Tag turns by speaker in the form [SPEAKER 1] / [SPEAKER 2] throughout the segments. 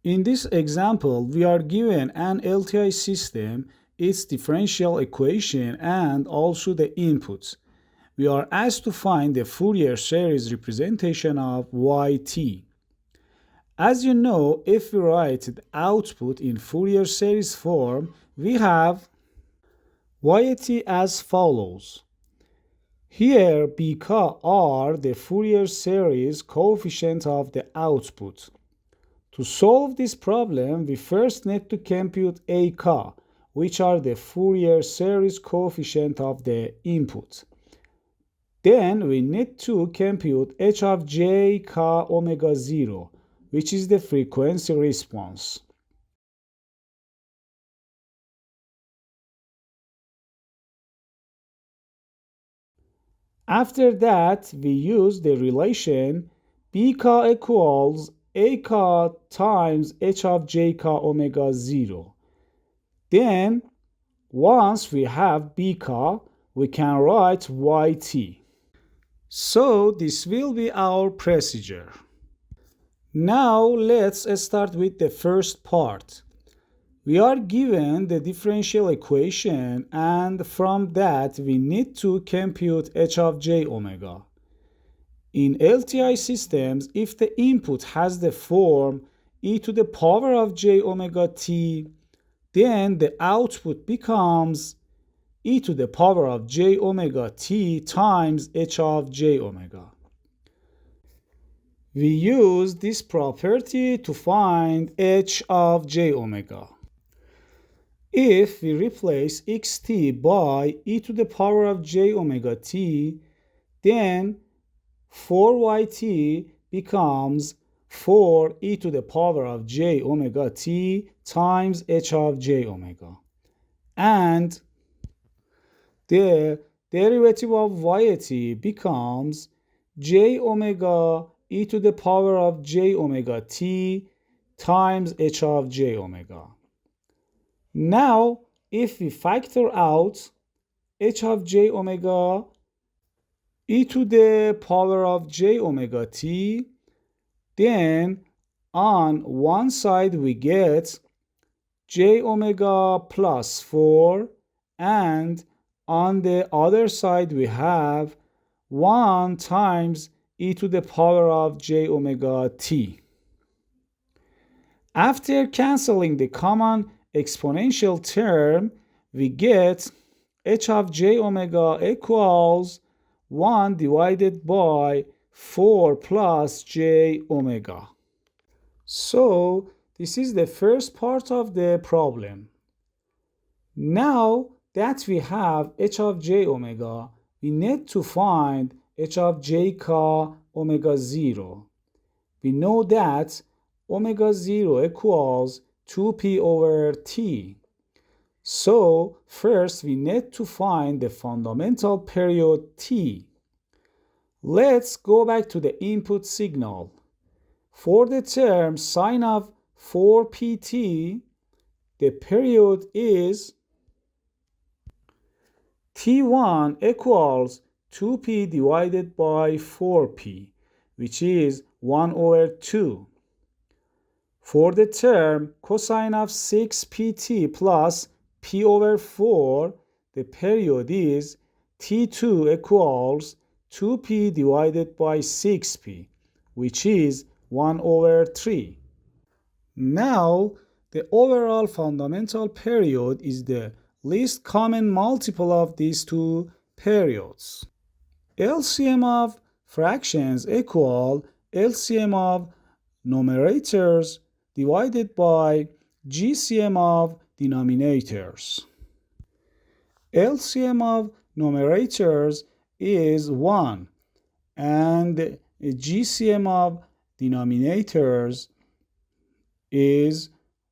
[SPEAKER 1] In this example, we are given an LTI system, its differential equation, and also the inputs. We are asked to find the Fourier series representation of yt. As you know, if we write the output in Fourier series form, we have yt as follows. Here, bk are the Fourier series coefficient of the output. To solve this problem, we first need to compute ak, which are the Fourier series coefficient of the input. Then we need to compute h of jkω₀, which is the frequency response. After that, we use the relation bk equals ak times h of jkω₀. Then, once we have bk, we can write yt. So, this will be our procedure. Now, let's start with the first part. We are given the differential equation, and from that, we need to compute h of jω. In LTI systems, if the input has the form e to the power of jωt, then the output becomes e to the power of jωt times h of jω. We use this property to find h of jω. If we replace xt by e to the power of jωt, then 4yt becomes 4e to the power of jωt times h of jω. And the derivative of yt becomes jω e to the power of jωt times h of jω. Now, if we factor out h of jω e to the power of jωt, then on one side we get jω plus 4, and on the other side we have 1 times e to the power of jωt. After cancelling the common exponential term, we get h of jω equals 1 divided by 4 plus jω. So, this is the first part of the problem. Now that we have h of jω, we need to find h of jkω₀. We know that ω0 equals 2p over t. So, first we need to find the fundamental period t. Let's go back to the input signal. For the term sine of 4pt, the period is t1 equals 2p divided by 4p, which is 1 over 2. For the term cosine of 6pt plus p over 4, the period is t2 equals 2p divided by 6p, which is 1 over 3. Now, the overall fundamental period is the least common multiple of these two periods. LCM of fractions equal LCM of numerators divided by GCM of denominators. LCM of numerators is 1 and GCM of denominators is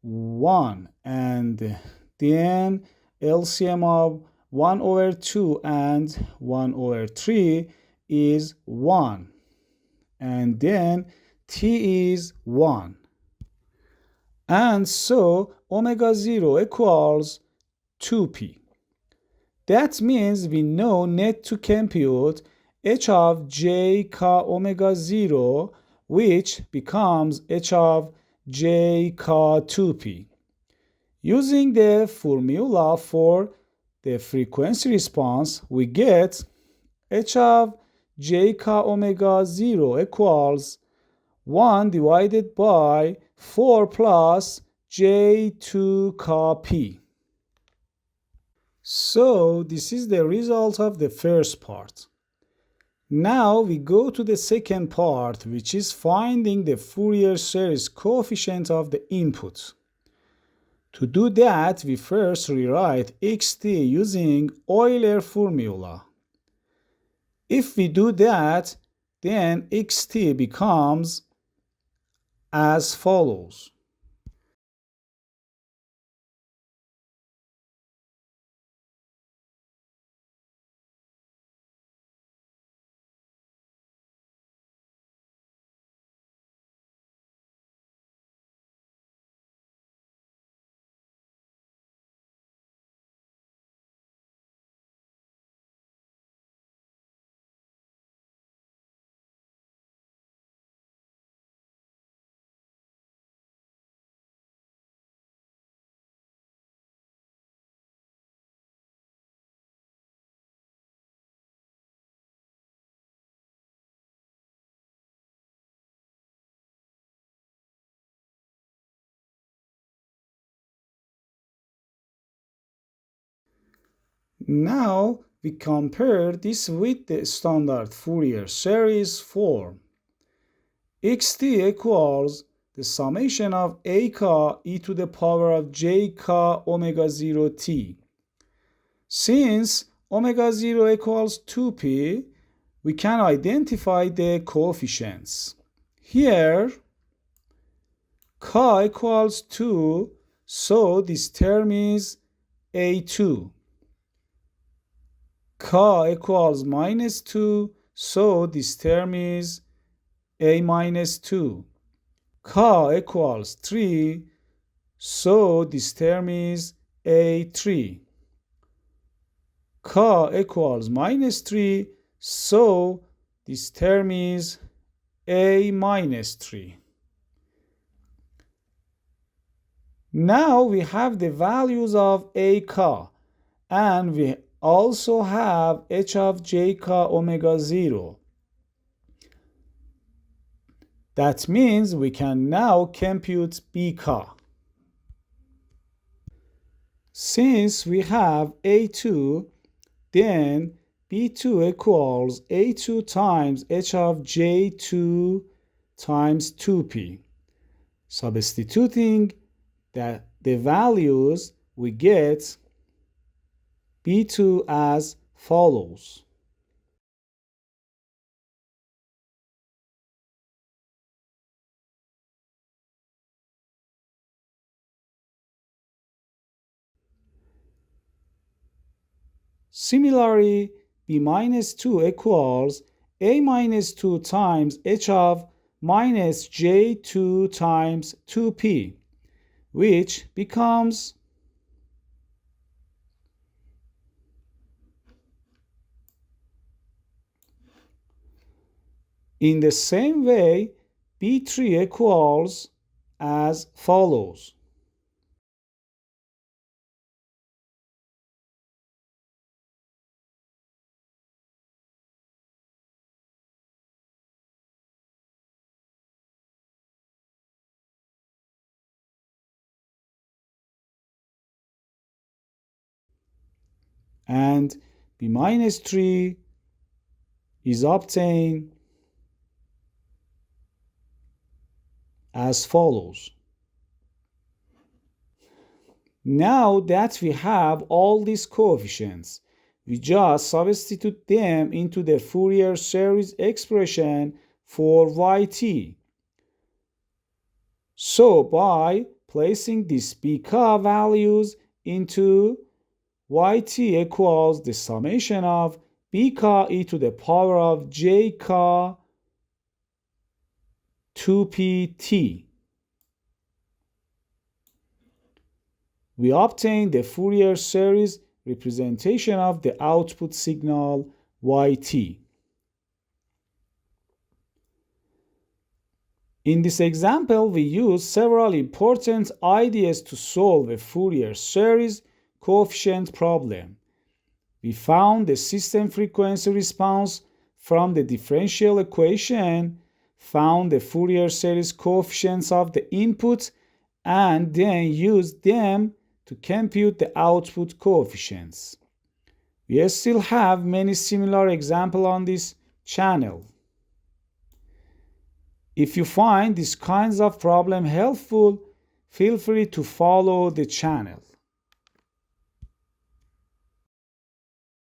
[SPEAKER 1] 1, and then LCM of 1 over 2 and 1 over 3 is 1, and then t is 1. And so ω0 equals 2p. That means we now need to compute h of jkω₀, which becomes h of jkω₂p. Using the formula for the frequency response, we get h of jkω₀ equals 1 divided by 4 plus j2κp. So this is the result of the first part. Now we go to the second part, which is finding the Fourier series coefficient of the input. To do that, we first rewrite xt using Euler formula. If we do that, then xt becomes as follows. Now we compare this with the standard Fourier series form. xt equals the summation of ak e to the power of jkω₀t. Since ω0 equals 2p, we can identify the coefficients. Here, k equals 2, so this term is a2. k equals minus 2, so this term is a minus 2. k equals 3, so this term is a3. k equals minus 3, so this term is a minus 3. Now we have the values of ak, and we also have h of jkω₀. That means we can now compute bk. Since we have a2, then b2 equals a2 times h of j2 times 2p. Substituting the values, we get b2 as follows. Similarly, b minus 2 equals a minus 2 times h of minus j2 times 2p, which becomes in the same way, b3 equals as follows. And b minus 3 is obtained as follows. Now that we have all these coefficients, we just substitute them into the Fourier series expression for yt. So by placing these bk values into yt equals the summation of bk e to the power of jk₂pt. We obtain the Fourier series representation of the output signal yt. In this example, we use several important ideas to solve a Fourier series coefficient problem. We found the system frequency response from the differential equation, found the Fourier series coefficients of the input, and then used them to compute the output coefficients. We still have many similar examples on this channel. If you find these kinds of problems helpful, feel free to follow the channel.